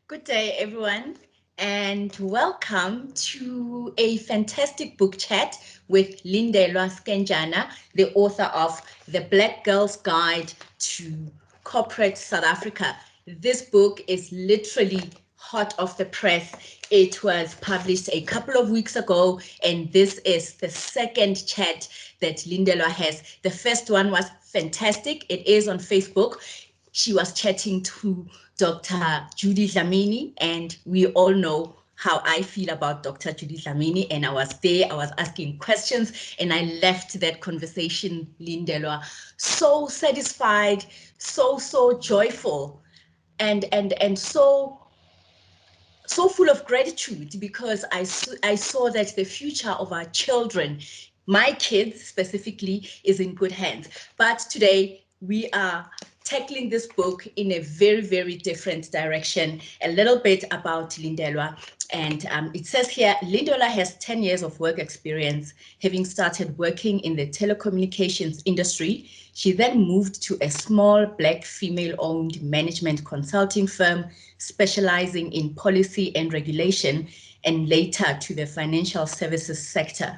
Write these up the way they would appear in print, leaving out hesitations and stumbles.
Good day, everyone, and welcome to a fantastic book chat with Lindelwa, the author of The Black Girl's Guide to Corporate South Africa. This book is literally hot off the press. It was published a couple of weeks ago, and this is the second chat that Lindelwa has. The first one was fantastic. It is on Facebook. She was chatting to Dr. Judy Dlamini, and we all know how I feel about Dr. Judy Dlamini. And I was there, I was asking questions, and I left that conversation, Lindelwa, so satisfied, so joyful, and so full of gratitude, because I saw that the future of our children, my kids specifically, is in good hands. But today we are tackling this book in a very different direction. A little bit about Lindelwa. And it says here, Lindelwa has 10 years of work experience, having started working in the telecommunications industry. She then moved to a small Black female-owned management consulting firm specializing in policy and regulation, and later to the financial services sector.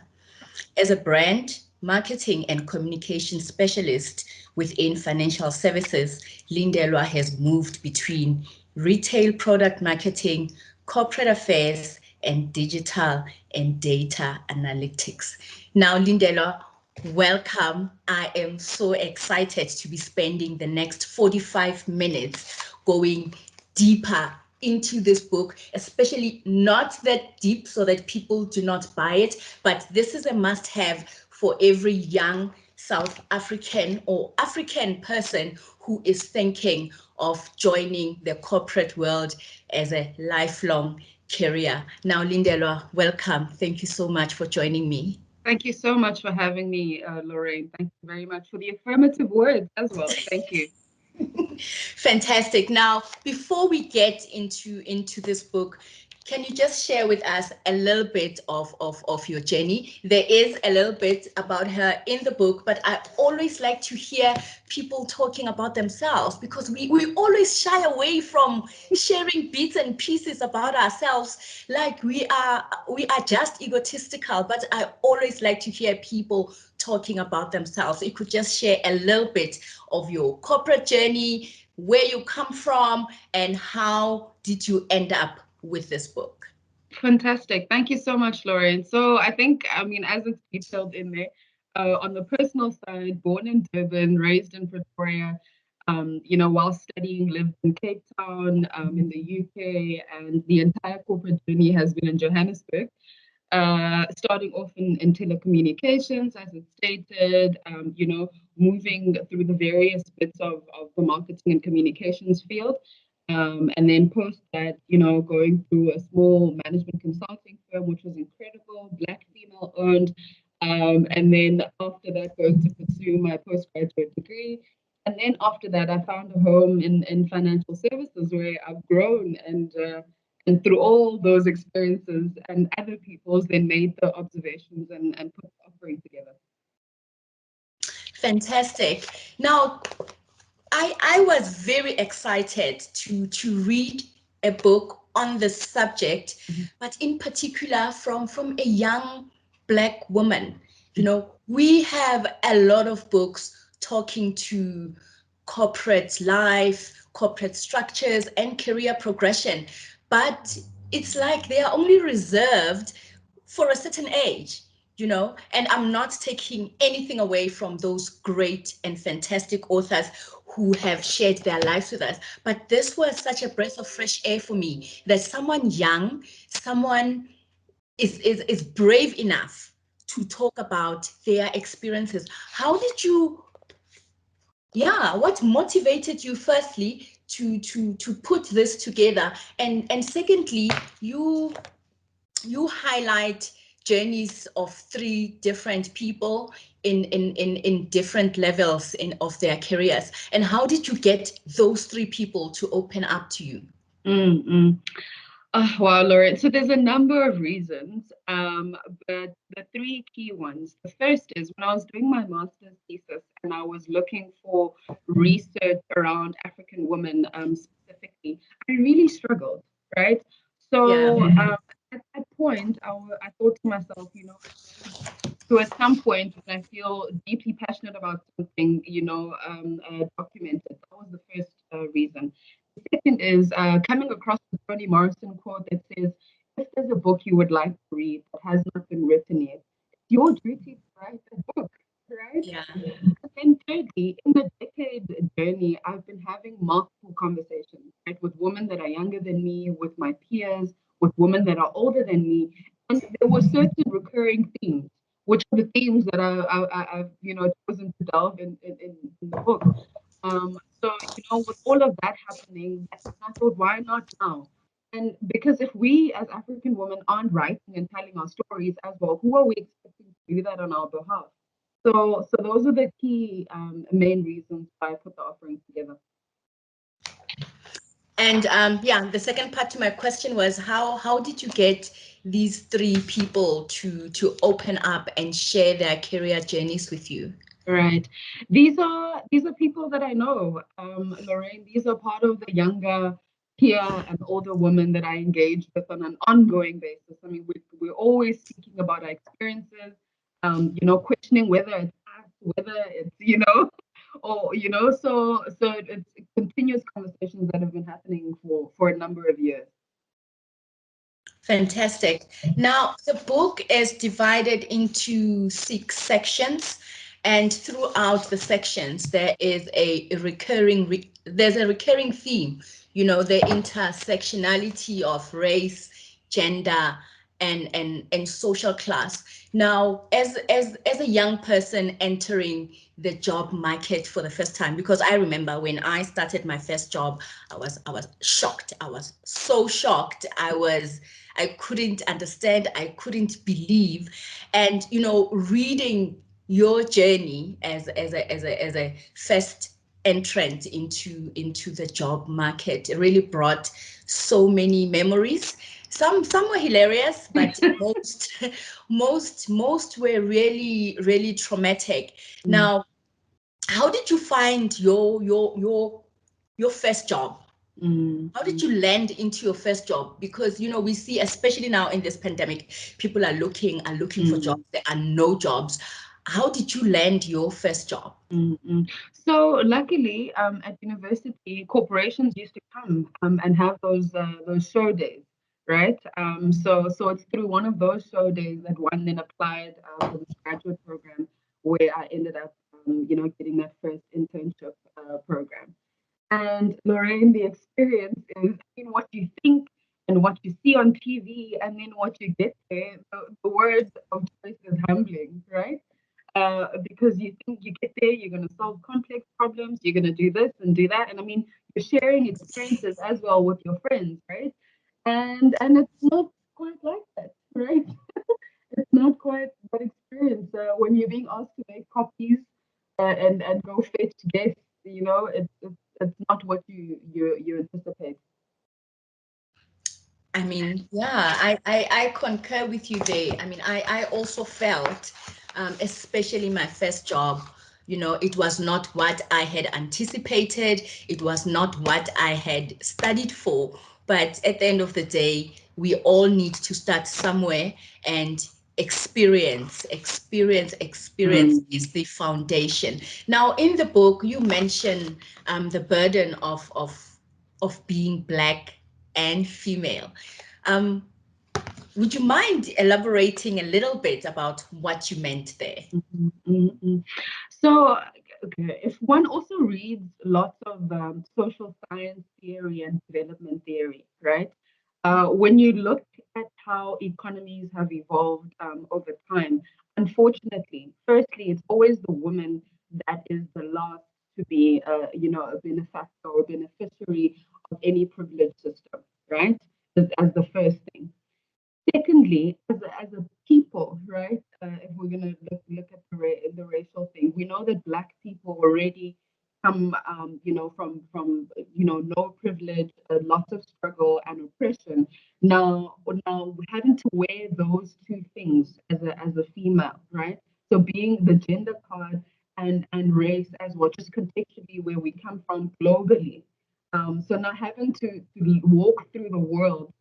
As a brand, marketing and communication specialist within financial services, Lindelwa has moved between retail product marketing, corporate affairs, and digital and data analytics. Now, Lindelwa, welcome. I am so excited to be spending the next 45 minutes going deeper into this book, especially not that deep so that people do not buy it, but this is a must-have for every young South African or African person who is thinking of joining the corporate world as a lifelong career. Now, Lindelwa, welcome. Thank you so much for joining me. Thank you so much for having me, Lorraine. Thank you very much for the affirmative words as well. Thank you. Fantastic. Now, before we get into this book, can you just share with us a little bit of your journey? There is a little bit about her in the book, but I always like to hear people talking about themselves, because we always shy away from sharing bits and pieces about ourselves, like we are just egotistical. But I always like to hear people talking about themselves. You could just share a little bit of your corporate journey, where you come from, and how did you end up with this book? Fantastic. Thank you so much, Lorraine. So I mean, as it's detailed in there, on the personal side, born in Durban, raised in Pretoria, while studying, lived in Cape Town, in the UK, and the entire corporate journey has been in Johannesburg. Starting off in telecommunications, as it stated, moving through the various bits of the marketing and communications field. And then post that, going through a small management consulting firm, which was incredible, Black female owned. And then after that, going to pursue my postgraduate degree. And then after that, I found a home in financial services where I've grown and through all those experiences and other people's, then made the observations and put the offering together. Fantastic. Now, I was very excited to read a book on the subject, but in particular from a young Black woman. We have a lot of books talking to corporate life, corporate structures, and career progression, but it's like they are only reserved for a certain age. And I'm not taking anything away from those great and fantastic authors who have shared their lives with us. But this was such a breath of fresh air for me, that someone young, someone is brave enough to talk about their experiences. How did you, yeah, what motivated you firstly to put this together? And secondly, you highlight journeys of three different people in different levels of their careers. And how did you get those three people to open up to you? Mm-mm. Wow, Lauren. So there's a number of reasons, but the three key ones. The first is when I was doing my master's thesis and I was looking for research around African women specifically, I really struggled. right? Yeah. So at that point, I thought to myself, so at some point when I feel deeply passionate about something, document it. That was the first reason. The second is coming across the Toni Morrison quote that says, if there's a book you would like to read that has not been written yet, it's your duty to write a book, right? Yeah. And thirdly, in the decade journey, I've been having multiple conversations, right, with women that are younger than me, with my peers, with women that are older than me, and there were certain recurring themes, which are the themes that I've chosen to delve in the book. Um, so with all of that happening, I thought, why not now? And because if we as African women aren't writing and telling our stories as well, who are we expecting to do that on our behalf? So those are the key main reasons why I put the offering together. And yeah, the second part to my question was how did you get these three people to open up and share their career journeys with you? Right. These are people that I know, Lorraine. These are part of the younger peer and older women that I engage with on an ongoing basis. I mean, we're always speaking about our experiences, questioning whether it's us, whether it's, or, so it's continuous conversations that have been happening for a number of years. Fantastic. Now, the book is divided into 6 sections, and throughout the sections, there's a recurring theme, the intersectionality of race, gender, and social class. Now, as a young person entering the job market for the first time, because I remember when I started my first job, I was shocked. I was so shocked. I couldn't understand, I couldn't believe. And reading your journey as a first entrant into the job market, it really brought so many memories. Some were hilarious, but most were really traumatic. Now, how did you find your first job? How did you land into your first job? Because we see, especially now in this pandemic, people are looking for jobs. There are no jobs. How did you land your first job? So luckily, at university, corporations used to come and have those show days, right? So it's through one of those show days that one then applied for this graduate program, where I ended up, getting that first internship program. And Lorraine, the experience is in what you think and what you see on TV, and then what you get there. The word of choice is humbling, right? Because you think you get there, you're going to solve complex problems, you're going to do this and do that. And I mean, you're sharing experiences as well with your friends, right? And it's not quite like that, right? It's not quite that experience. When you're being asked to make copies and go fetch guests, it's not what you anticipate. I mean, yeah, I concur with you there. I mean, I also felt, especially my first job, it was not what I had anticipated. It was not what I had studied for. But at the end of the day, we all need to start somewhere, and experience is the foundation. Now, in the book, you mention the burden of being Black and female. Um, would you mind elaborating a little bit about what you meant there? So, okay, if one also reads lots of social science theory and development theory, right? When you look at how economies have evolved over time, unfortunately, firstly, it's always the woman that is the last to be, a benefactor or beneficiary of any privilege system, right? As the first thing. Secondly, as a people, right? If we're going to look at the racial thing, we know that Black people already come, from no privilege, lots of struggle and oppression. Now having to wear those two things as a female, right? So being the gender card and race as well, just contextually where we come from globally. So now having to walk through the world,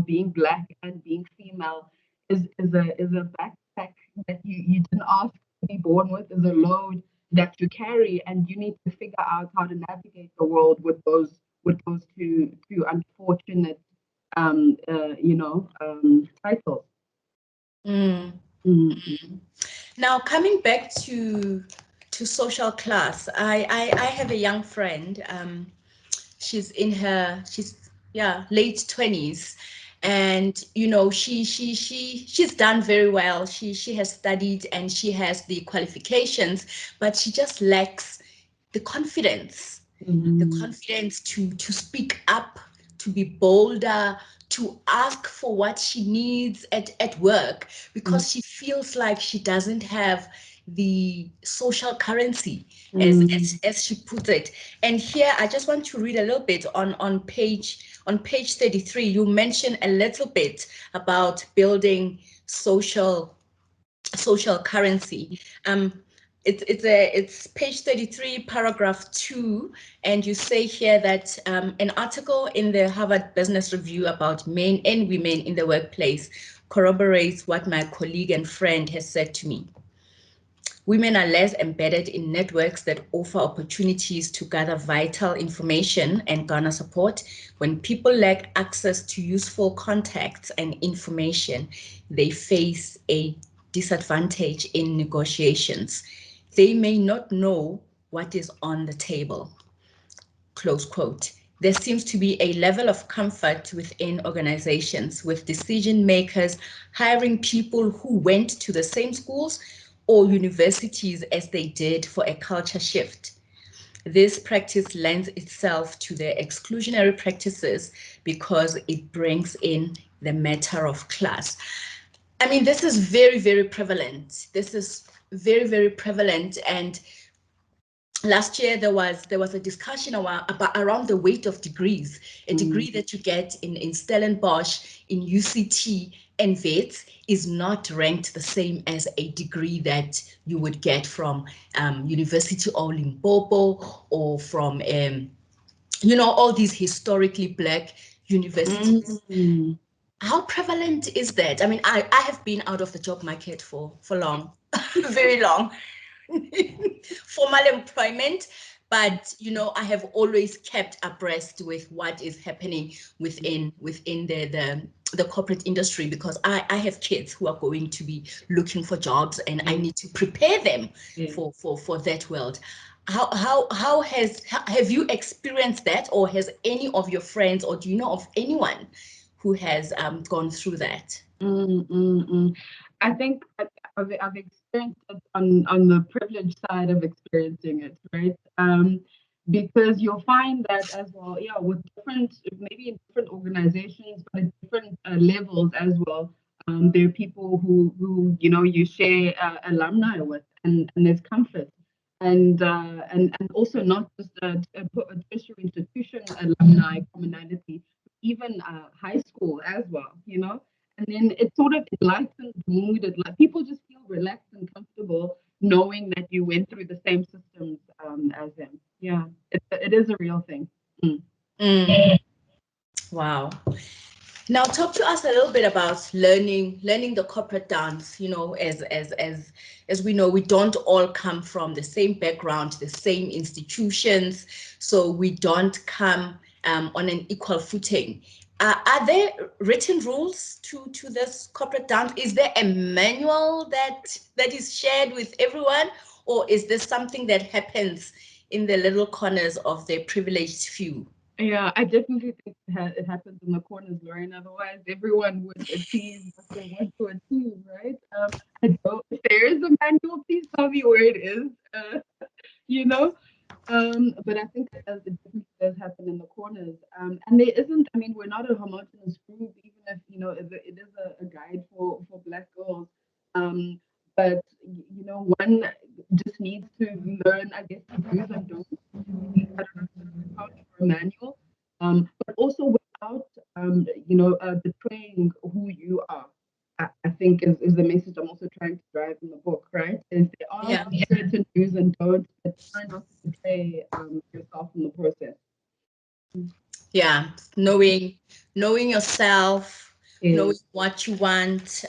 being black and being female is a backpack that you didn't ask to be born with, is a load that you carry, and you need to figure out how to navigate the world with those two unfortunate titles. Mm. Mm-hmm. Now, coming back to social class, I have a young friend. She's in her late 20s, and she's done very well. She has studied and she has the qualifications, but she just lacks the confidence, the Mm-hmm. confidence to speak up, to be bolder, to ask for what she needs at work, because she feels like she doesn't have the social currency, as she puts it. And here I just want to read a little bit on page 33. You mentioned a little bit about building social currency. It's page 33, paragraph 2, and you say here that an article in the Harvard Business Review about men and women in the workplace corroborates what my colleague and friend has said to me. Women are less embedded in networks that offer opportunities to gather vital information and garner support. When people lack access to useful contacts and information, they face a disadvantage in negotiations. They may not know what is on the table. Close quote. There seems to be a level of comfort within organizations with decision makers hiring people who went to the same schools or universities as they did for a culture shift. This practice lends itself to the exclusionary practices because it brings in the matter of class. I mean, this is very, very prevalent. This is very, very prevalent. And last year there was a discussion around the weight of degrees. A degree that you get in Stellenbosch, in UCT, and Wits is not ranked the same as a degree that you would get from University of Limpopo, or from all these historically black universities. How prevalent is that? I mean, I have been out of the job market for long, very long. Formal employment, but I have always kept abreast with what is happening within the corporate industry, because I have kids who are going to be looking for jobs, and I need to prepare them for that world. How have you experienced that, or has any of your friends, or do you know of anyone who has gone through that? I think I've experienced it on the privileged side of experiencing it, right? Because you'll find that as well, yeah, with maybe in different organizations, but at different levels as well. There are people who you share alumni with, and there's comfort, and also not just a tertiary institution alumni commonality, even high school as well, and then it sort of enlightens the mood. People just feel relaxed and comfortable knowing that you went through the same systems as them. Yeah, it is a real thing. Wow. Now, talk to us a little bit about learning the corporate dance. As we know, we don't all come from the same background, the same institutions, so we don't come on an equal footing. Are there written rules to this corporate dance? Is there a manual that is shared with everyone, or is this something that happens in the little corners of the privileged few? Yeah, I definitely think it happens in the corners, Lorraine. Otherwise, everyone would achieve what they want to achieve, right? I don't. If there is a manual, please tell me where it is. You know. But I think it definitely does happen in the corners. And there isn't. I mean, we're not a homogenous group, even if it is a guide for Black girls. Um, but one just needs to learn, I guess, the do's and don'ts. I don't know if it's a coach or a manual, but also without, betraying who you are. I think is the message I'm also trying to drive in the book, right? Is there are Yeah. certain do's and don'ts, but try not to betray yourself in the process. Yeah, knowing yourself, knowing Yes. what you want,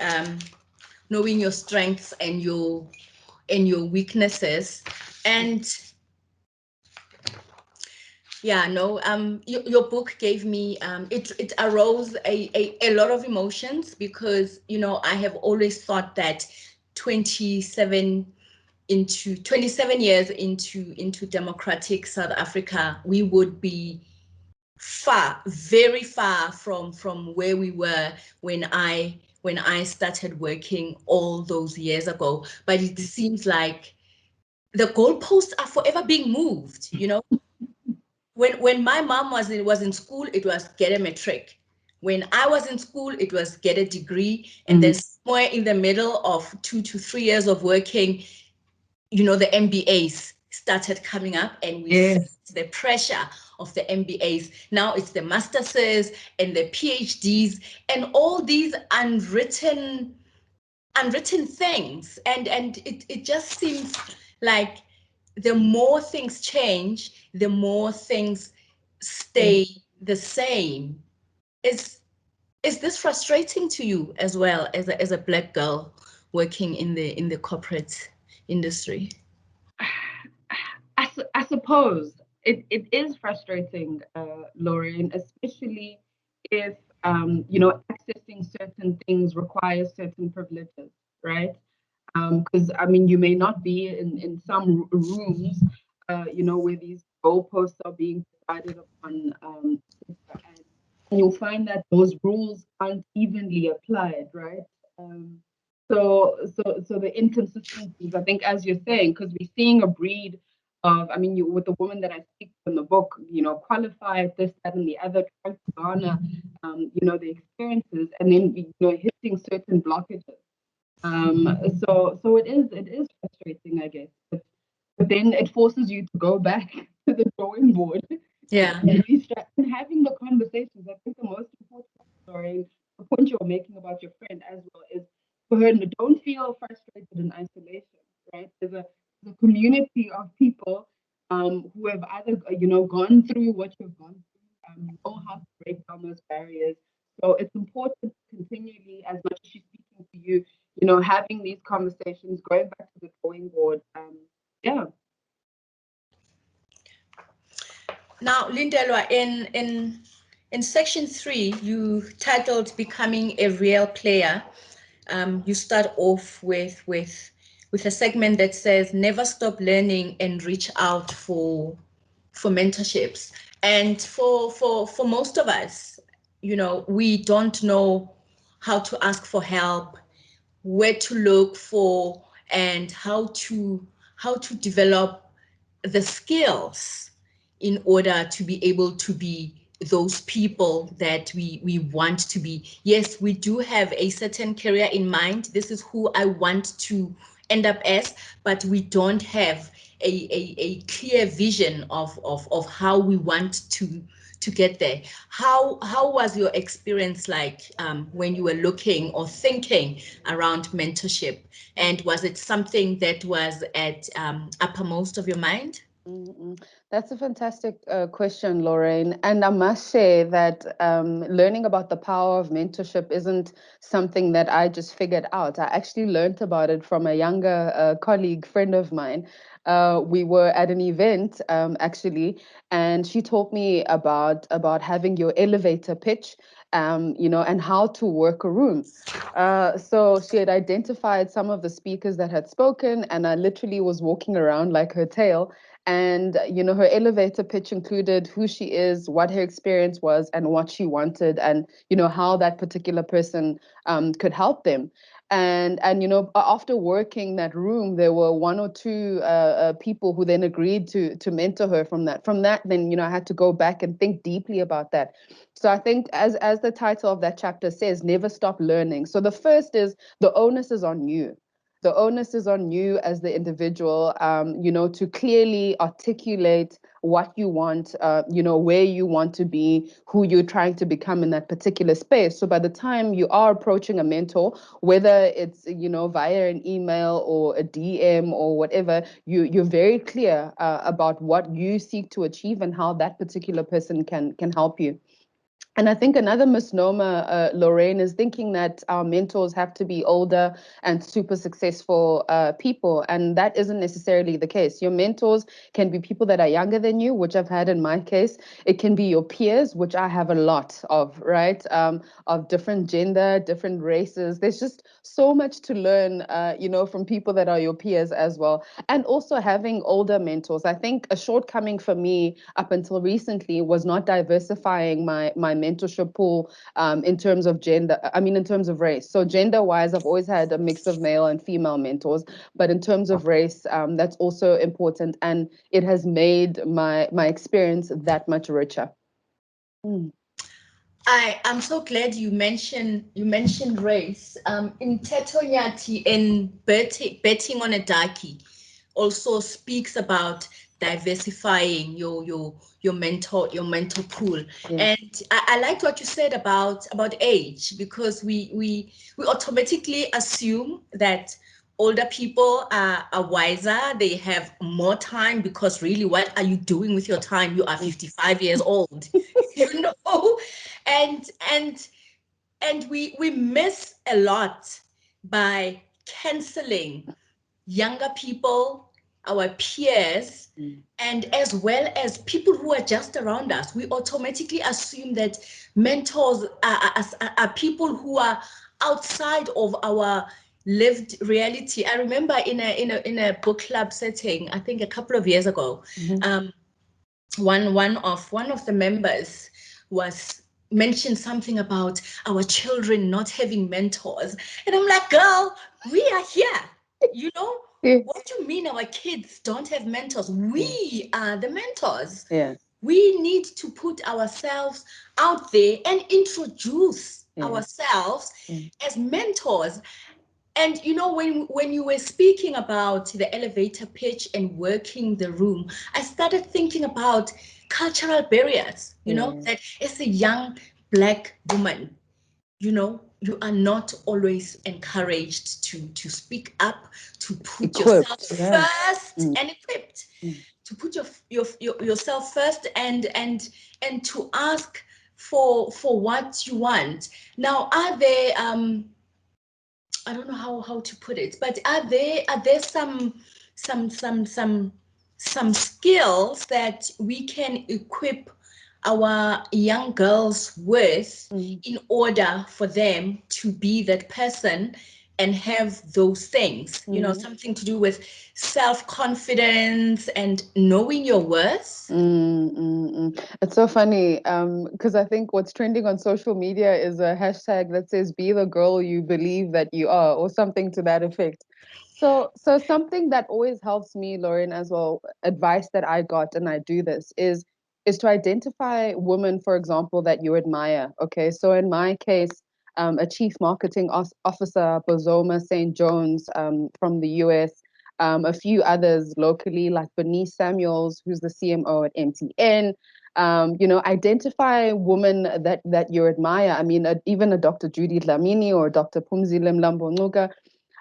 knowing your strengths and your weaknesses. And yeah, no, your book gave me it arose a lot of emotions, because I have always thought that 27 27 years into democratic South Africa, we would be far, very far from where we were when I started working all those years ago. But it seems like the goalposts are forever being moved. When my mom was in school, it was get a matric. When I was in school, it was get a degree, and then somewhere in the middle of 2 to 3 years of working, the MBAs started coming up, and we felt Yes. the pressure of the MBAs. Now it's the master's and the PhDs and all these unwritten things. And it just seems like the more things change, the more things stay the same. Is is this frustrating to you as well, as a Black girl working in the corporate industry? I suppose it is frustrating, Lorraine, especially if accessing certain things requires certain privileges, right? Because I mean, you may not be in some rooms, where these goalposts are being decided upon, and you'll find that those rules aren't evenly applied, right? Um, so the inconsistencies, I think, as you're saying, because we're seeing a breed of, I mean, with the woman that I speak to in the book, qualified this, that, and the other, trying to garner, the experiences, and then hitting certain blockages. So it is frustrating, I guess, but then it forces you to go back to the drawing board Yeah. and restart and having the conversations. I think the most important story, the point you're making about your friend as well, is for her to don't feel frustrated in isolation, right? There's a community of people who have either gone through what you've gone through, know how to break down those barriers. So it's important to continually, as much as she's speaking to you, having these conversations, going back to the drawing board. Yeah. Now, Lindelwa, in section 3, you titled "Becoming a Real Player." You start off with a segment that says, "Never stop learning and reach out for mentorships." And for most of us, we don't know how to ask for help, where to look for, and how to develop the skills in order to be able to be those people that we want to be. Yes, we do have a certain career in mind. This is who I want to end up as, but we don't have a clear vision of how we want to get there. How was your experience like when you were looking or thinking around mentorship? And was it something that was at uppermost of your mind? Mm-mm. That's a fantastic question, Lorraine. And I must say that learning about the power of mentorship isn't something that I just figured out. I actually learned about it from a younger colleague, friend of mine. We were at an event, actually, and she told me about having your elevator pitch, and how to work a room. So she had identified some of the speakers that had spoken, and I literally was walking around like her tail. And her elevator pitch included who she is, what her experience was, and what she wanted, and how that particular person could help them. And after working that room, there were one or two people who then agreed to mentor her. From that, then I had to go back and think deeply about that. So I think, as the title of that chapter says, never stop learning. So the first is, the onus is on you. the onus is on you as the individual, to clearly articulate what you want, where you want to be, who you're trying to become in that particular space. So by the time you are approaching a mentor, whether it's, via an email or a DM or whatever, you're very clear about what you seek to achieve and how that particular person can help you. And I think another misnomer, Lorraine, is thinking that our mentors have to be older and super successful people. And that isn't necessarily the case. Your mentors can be people that are younger than you, which I've had in my case. It can be your peers, which I have a lot of, right? Of different gender, different races. There's just so much to learn, from people that are your peers as well. And also having older mentors. I think a shortcoming for me up until recently was not diversifying my mentorship pool in terms of gender, in terms of race. So gender wise, I've always had a mix of male and female mentors, but in terms of race, that's also important. And it has made my experience that much richer. Mm. I'm so glad you mentioned race. In Tetonyati in betting on a darkie also speaks about diversifying your mentor pool. Yeah. And I liked what you said about age, because we automatically assume that older people are wiser, they have more time, because really, what are you doing with your time? You are 55 years old, you know. And we miss a lot by canceling younger people, our peers, and as well as people who are just around us. We automatically assume that mentors are people who are outside of our lived reality. I remember in a book club setting, I think a couple of years ago, one of the members was mentioned something about our children not having mentors, and I'm like, girl, we are here, you know. Yeah. What do you mean our kids don't have mentors? We are the mentors. Yeah. We need to put ourselves out there and introduce ourselves as mentors. And when you were speaking about the elevator pitch and working the room, I started thinking about cultural barriers, that as a young Black woman, you are not always encouraged to speak up, to put yourself first and equipped, to put yourself first and to ask for what you want. Now, are there I don't know how to put it, but are there some skills that we can equip our young girls with in order for them to be that person and have those things, something to do with self-confidence and knowing your worth? It's so funny because I think what's trending on social media is a hashtag that says "Be the girl you believe that you are" or something to that effect. So something that always helps me, Lauren, as well, advice that I got, and I do this, is to identify women, for example, that you admire. Okay, so in my case, a chief marketing officer, Bozoma St. Jones, from the US. A few others locally, like Bernice Samuels, who's the CMO at MTN. Identify women that you admire. I mean, even a Dr. Judy Dlamini or Dr. Phumzile Mlambo-Ngcuka.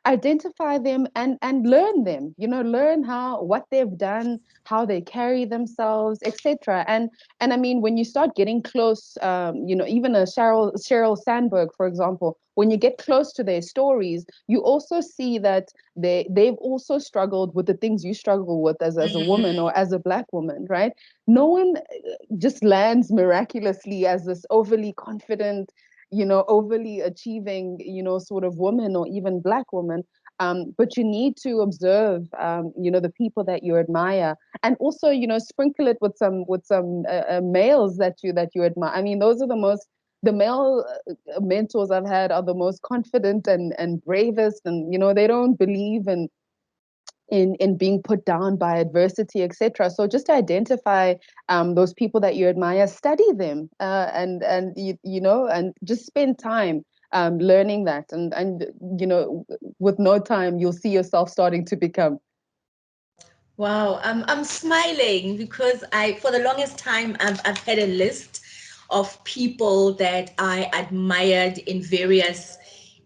Identify them and learn them. Learn what they've done, how they carry themselves, etc. And I mean, when you start getting close, even a Sheryl Sandberg, for example, when you get close to their stories, you also see that they've also struggled with the things you struggle with as a woman or as a Black woman, right? No one just lands miraculously as this overly confident, overly achieving, sort of woman or even Black woman. But you need to observe, the people that you admire, and also, sprinkle it with some males that you admire. I mean, those are the male mentors I've had are the most confident and bravest, and they don't believe in being put down by adversity, etc. So just identify those people that you admire, study them, and just spend time learning that, and with no time, you'll see yourself starting to become. Wow, I'm smiling because for the longest time, I've had a list of people that I admired in various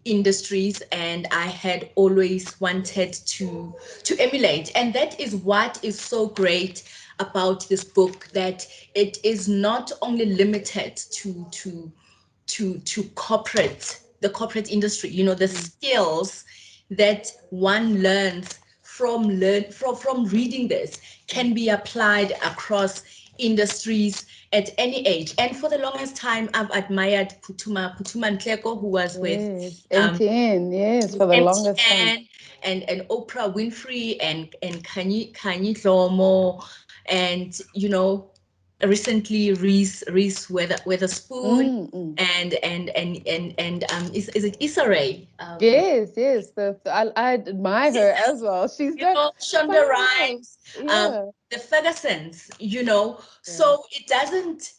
industries, and I had always wanted to emulate. And that is what is so great about this book, that it is not only limited to the corporate industry. The skills that one learns from reading this can be applied across industries at any age. And for the longest time, I've admired Putuma Nhleko, who was with MTN, yes, for the longest time. And Oprah Winfrey and Kanye Dlomo, and recently Reese Witherspoon and is it Issa Rae? Yes, I admire her as well. She's done Shonda Rhimes, yeah. the Fergusons, so it doesn't,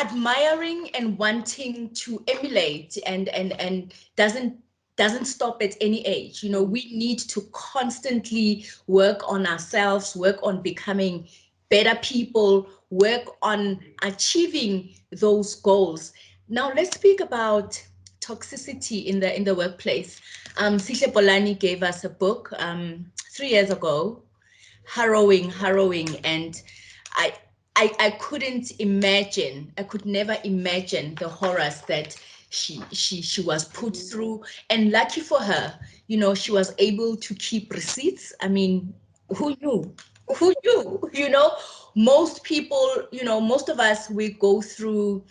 admiring and wanting to emulate and doesn't stop at any age. We need to constantly work on ourselves, work on becoming better people, work on achieving those goals. Now let's speak about toxicity in the workplace. Sihle Polani gave us a book 3 years ago, harrowing, and I, I could never imagine the horrors that she was put through. And lucky for her, she was able to keep receipts. I mean, who knew? Who knew? Most people, most of us, we go through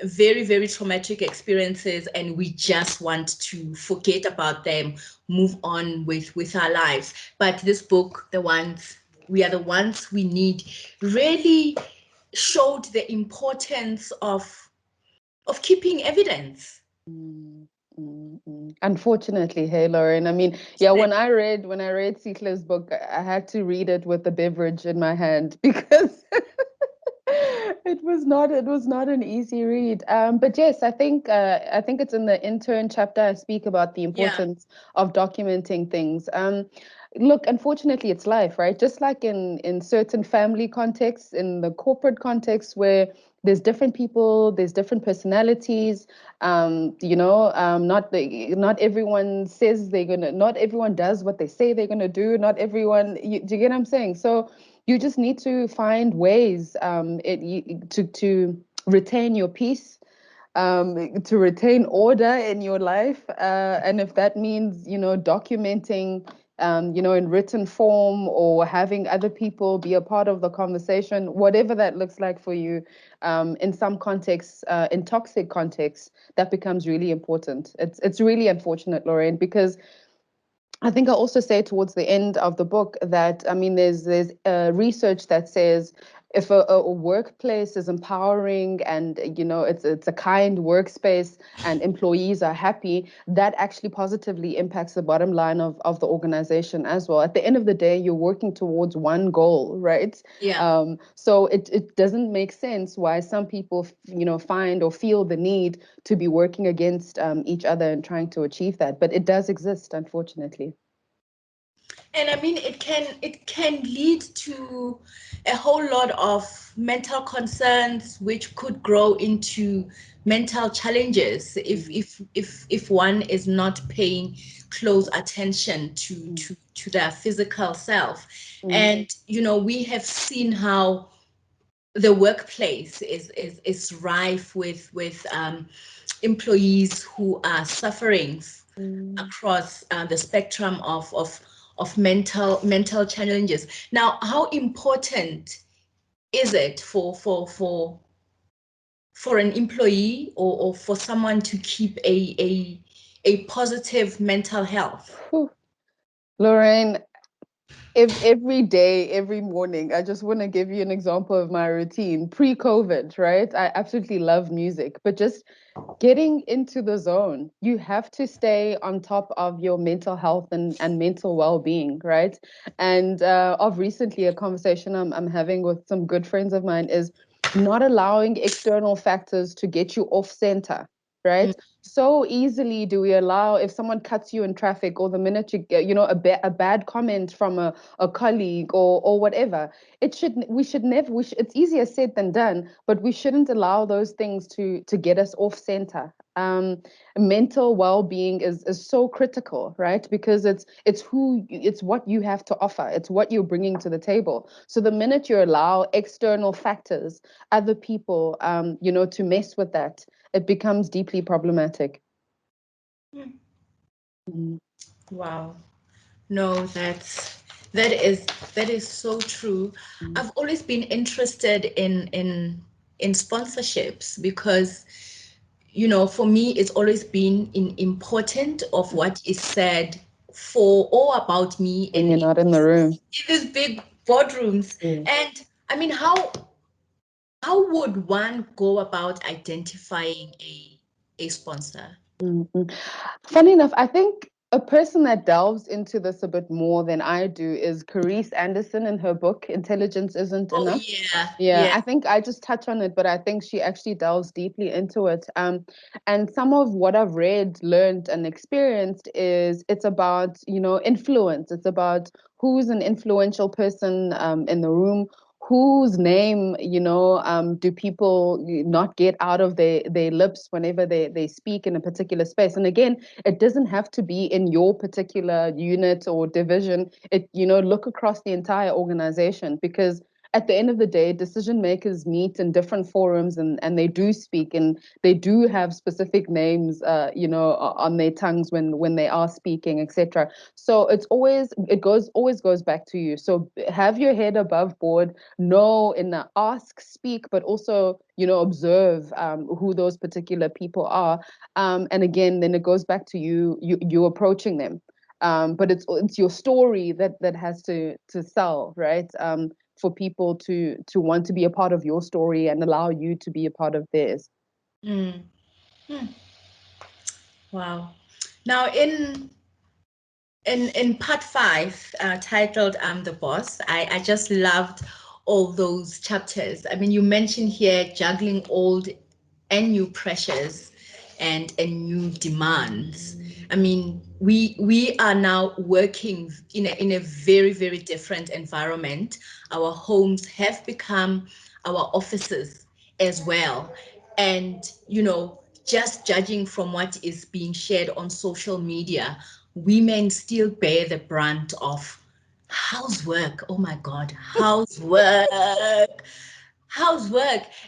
very, very traumatic experiences, and we just want to forget about them, move on with our lives. But this book, we are the ones we need, really showed the importance of keeping evidence. Unfortunately, hey Lauren. I mean, yeah, when I read Sihle's book, I had to read it with a beverage in my hand because it was not an easy read. But yes, I think it's in the intern chapter I speak about the importance of documenting things. Look, unfortunately, it's life, right? Just like in certain family contexts, in the corporate context where there's different people, there's different personalities. Not everyone says they're gonna. Not everyone does what they say they're gonna do. Not everyone. Do you get what I'm saying? So you just need to find ways to retain your peace, to retain order in your life, and if that means documenting, in written form, or having other people be a part of the conversation, whatever that looks like for you, in some contexts, in toxic contexts, that becomes really important. It's really unfortunate, Lorraine, because I think I also say towards the end of the book that, I mean, there's research that says if a workplace is empowering and it's a kind workspace and employees are happy, that actually positively impacts the bottom line of the organization as well. At the end of the day, you're working towards one goal, right? Yeah. So it doesn't make sense why some people find or feel the need to be working against each other and trying to achieve that, but it does exist, unfortunately. And I mean, it can lead to a whole lot of mental concerns, which could grow into mental challenges if one is not paying close attention to their physical self. And we have seen how the workplace is rife with employees who are suffering across the spectrum of mental challenges. Now, how important is it for an employee or for someone to keep a positive mental health? Whew. Lorraine, if every day, every morning, I just want to give you an example of my routine pre-COVID, right? I absolutely love music, but just getting into the zone, you have to stay on top of your mental health and mental well-being, right? And of recently, a conversation I'm having with some good friends of mine is not allowing external factors to get you off center. right? So easily do we allow, if someone cuts you in traffic, or the minute you get, a bad comment from a colleague, or whatever, we should never, it's easier said than done, but we shouldn't allow those things to get us off center. Mental well-being is so critical, right? Because it's what you have to offer, it's what you're bringing to the table. So the minute you allow external factors, other people, to mess with that, it becomes deeply problematic. Mm. Wow. No, that is so true. I've always been interested in sponsorships because, for me, it's always been important of what is said for or about me When in, you're in not in the room. these big boardrooms. Yeah. And I mean, how would one go about identifying a sponsor? Mhm. Funny enough, I think a person that delves into this a bit more than I do is Carice Anderson in her book, Intelligence Isn't Oh Enough. yeah, Yeah, yeah. I think I just touch on it, but I think she actually delves deeply into it. And some of what I've read, learned, and experienced is it's about, influence. It's about who's an influential person in the room, whose name, do people not get out of their lips whenever they speak in a particular space. And again, it doesn't have to be in your particular unit or division. Look across the entire organization, because at the end of the day, decision makers meet in different forums, and they do speak, and they do have specific names, on their tongues when they are speaking, etc. So always goes back to you. So have your head above board, know in the ask, speak, but also, observe who those particular people are. And again, then it goes back to you approaching them. But it's your story that has to sell, right? For people to want to be a part of your story and allow you to be a part of theirs. Mm. Hmm. Wow. Now in part five, titled "I'm the Boss," I just loved all those chapters. I mean, you mentioned here juggling old and new pressures and new demands. I mean, we are now working in a very, very different environment. Our homes have become our offices as well. And, just judging from what is being shared on social media, women still bear the brunt of housework. Oh my God, housework.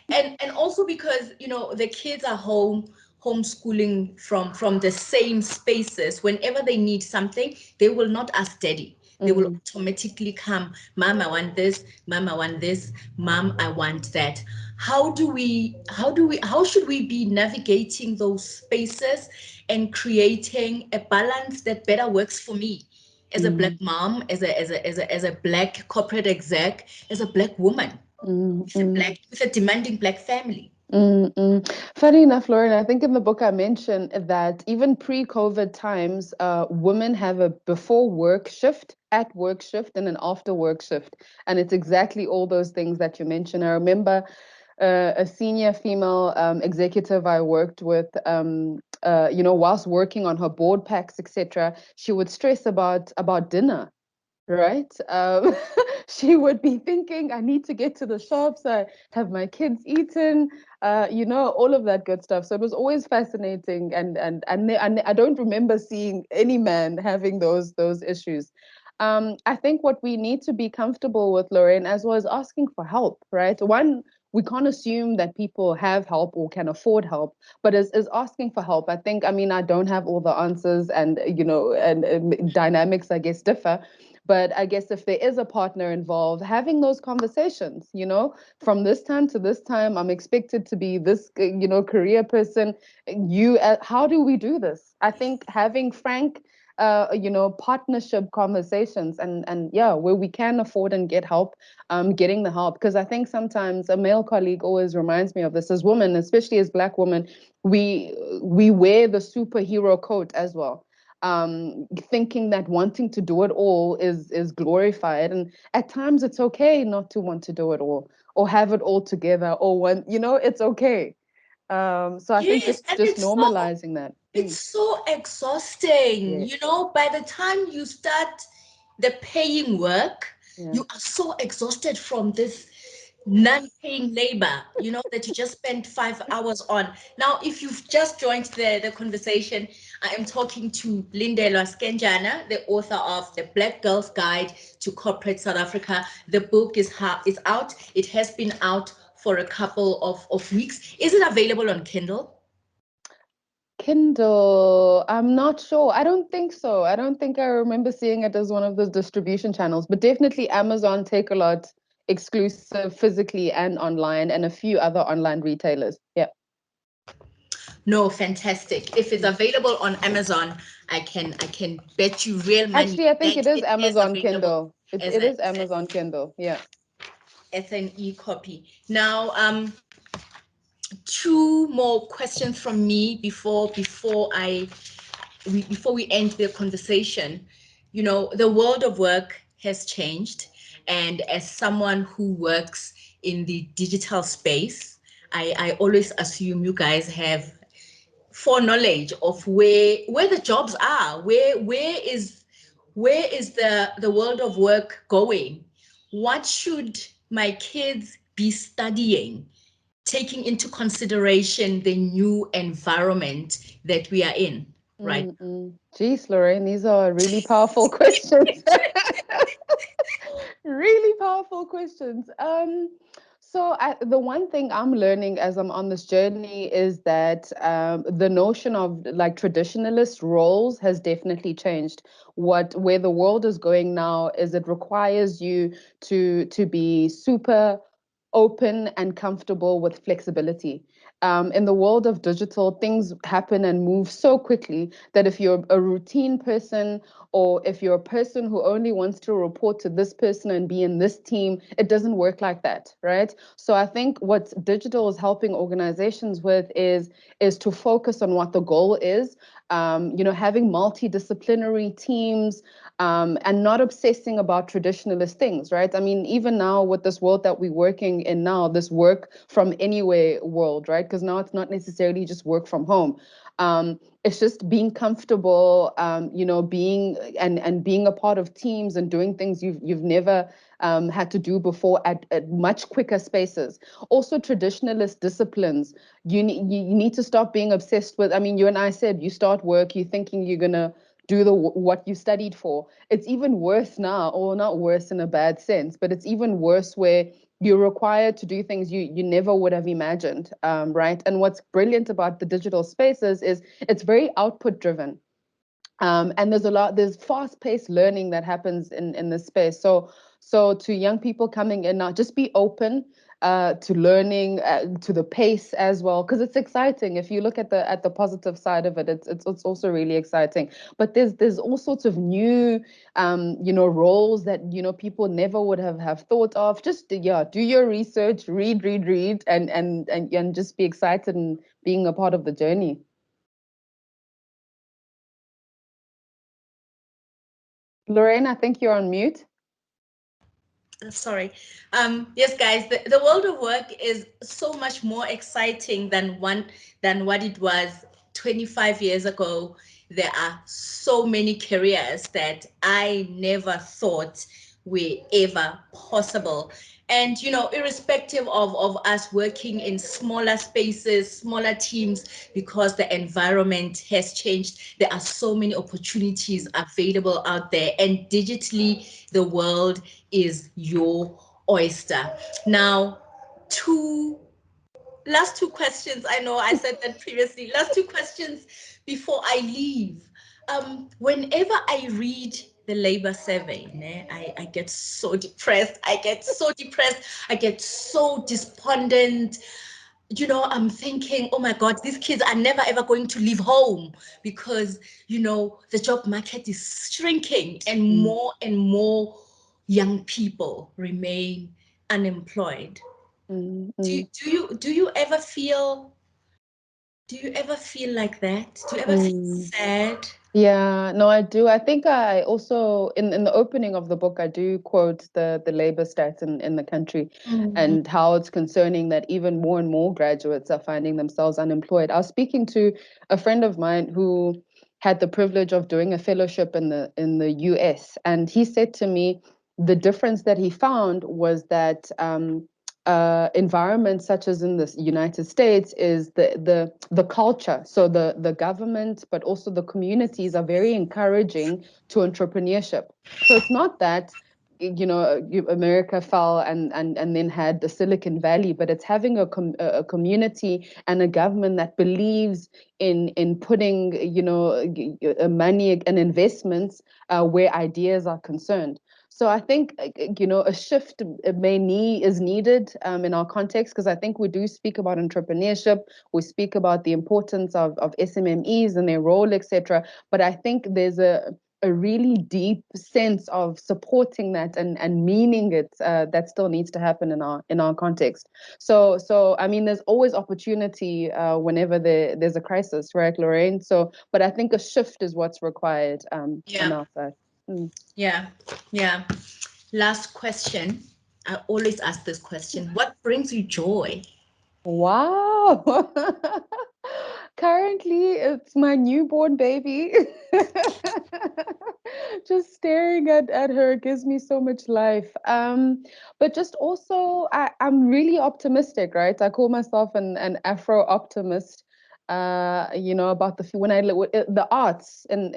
And also because the kids are homeschooling from the same spaces. Whenever they need something, they will not ask daddy. They will automatically come, mom, I want this, mom, I want this, mom, I want that. How should we be navigating those spaces and creating a balance that better works for me as a black Mm, mom, as a black corporate exec, as a black woman, mm, mm. with a demanding black family? Funny enough, Lauren, I think in the book I mentioned that even pre-COVID times, women have a before work shift, at work shift, and an after work shift. And it's exactly all those things that you mentioned. I remember a senior female executive I worked with, whilst working on her board packs, etc., she would stress about dinner, right? She would be thinking, I need to get to the shops, I have my kids eaten, all of that good stuff. So it was always fascinating, and I don't remember seeing any man having those issues. I think what we need to be comfortable with, Lorraine, as well as asking for help, right? One, we can't assume that people have help or can afford help, but is asking for help. I think, I mean, I don't have all the answers, and dynamics, I guess, differ. But I guess if there is a partner involved, having those conversations, from this time to this time, I'm expected to be this, career person. How do we do this? I think having frank, partnership conversations, and yeah, where we can afford and get help, getting the help. Because I think sometimes a male colleague always reminds me of this. As women, especially as Black women, we wear the superhero coat as well, thinking that wanting to do it all is glorified, and at times it's okay not to want to do it all or have it all together, or when it's okay. So I think Yes, and just normalizing that. it's so exhausting. Yeah. You know, by the time you start the paying work, Yeah. you are so exhausted from this non-paying labor, you know, that you just spent 5 hours on. Now, if you've just joined the conversation, I am talking to Lindelwa, the author of The Black Girl's Guide to Corporate South Africa. The book is out. It has been out for a couple of weeks. Is it available on Kindle? Kindle, I'm not sure. I don't think so. I don't think I remember seeing it as one of those distribution channels, but definitely Amazon, Takealot, exclusive physically and online, and a few other online retailers. Yeah. No, fantastic. If it's available on Amazon, I can bet you real money Actually, I think that it is it is Amazon available Kindle. as It is Amazon Kindle. Yeah. an e-copy. Now, two more questions from me before we end the conversation. You know, the world of work has changed, and as someone who works in the digital space, I always assume you guys have foreknowledge of where the jobs are, where is the world of work going? What should my kids be studying, taking into consideration the new environment that we are in, right? Geez, Lorraine, these are really powerful questions. Really powerful questions. The one thing I'm learning as I'm on this journey is that the notion of like traditionalist roles has definitely changed. Where the world is going now is it requires you to be super open and comfortable with flexibility. In the world of digital, things happen and move so quickly that if you're a routine person or if you're a person who only wants to report to this person and be in this team, it doesn't work like that, right? So I think what digital is helping organizations with is to focus on what the goal is. Having multidisciplinary teams, and not obsessing about traditionalist things, right? I mean, even now with this world that we're working in now, this work from anywhere world, right? Because now it's not necessarily just work from home. It's just being comfortable, being and being a part of teams and doing things you've never had to do before at much quicker spaces. Also, traditionalist disciplines. You need to stop being obsessed with. I mean, you and I said you start work, you're thinking you're gonna do what you studied for. It's even worse now, or not worse in a bad sense, but it's even worse where you're required to do things you never would have imagined, right? And what's brilliant about the digital spaces is it's very output driven. And there's fast-paced learning that happens in this space. So to young people coming in now, just be open to learning, to the pace as well, because it's exciting. If you look at the positive side of it, it's also really exciting. But there's all sorts of new roles that people never would have thought of. Just do your research, read, and just be excited and being a part of the journey. Lorraine, I think you're on mute. Sorry. Yes, guys, the world of work is so much more exciting than what it was 25 years ago. There are so many careers that I never thought were ever possible. And, irrespective of us working in smaller spaces, smaller teams, because the environment has changed, there are so many opportunities available out there. And digitally, the world is your oyster. Now, last two questions. I know I said that previously. Last two questions before I leave. Whenever I read the labor survey, I get so depressed. I get so despondent. I'm thinking, oh my God, these kids are never ever going to leave home because, the job market is shrinking and more young people remain unemployed. Do you ever feel like that? Do you ever feel sad? Yeah, no, I do. I think I also in the opening of the book, I do quote the labor stats in the country Mm. and how it's concerning that even more and more graduates are finding themselves unemployed. I was speaking to a friend of mine who had the privilege of doing a fellowship in the US, and he said to me the difference that he found was that environments such as in the United States is the culture. So the government, but also the communities are very encouraging to entrepreneurship. So it's not that America fell and then had the Silicon Valley, but it's having a community and a government that believes in putting money and investments where ideas are concerned. So I think a shift is needed in our context, because I think we do speak about entrepreneurship, we speak about the importance of SMMEs and their role, etc. But I think there's a really deep sense of supporting that and meaning it that still needs to happen in our context. So I mean, there's always opportunity whenever there's a crisis, right, Lorraine? So, but I think a shift is what's required on Yeah, our side. Mm. yeah, yeah. Last question. I always ask this question. What brings you joy? Wow. Currently, it's my newborn baby. Just staring at her gives me so much life. But just also, I'm really optimistic, right? I call myself an Afro optimist. About when I look at the arts in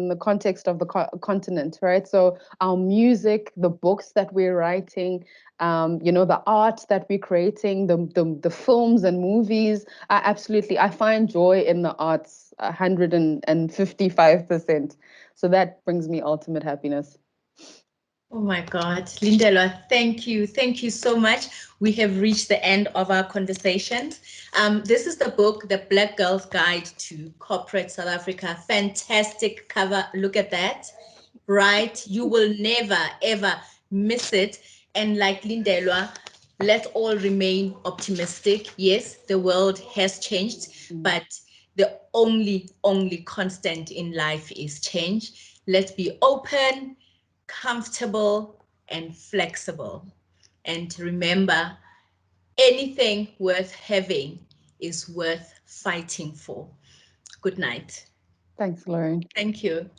the context of the continent, right? So our music, the books that we're writing, the art that we're creating, the films and movies. I find joy in the arts 155%. So that brings me ultimate happiness. Oh my God, Lindelwa, thank you. Thank you so much. We have reached the end of our conversation. This is the book, The Black Girl's Guide to Corporate South Africa. Fantastic cover. Look at that. Right? You will never, ever miss it. And like Lindelwa, let's all remain optimistic. Yes, the world has changed, Mm. but the only constant in life is change. Let's be open, comfortable, and flexible. And remember, anything worth having is worth fighting for. Good night. Thanks, Lauren. Thank you.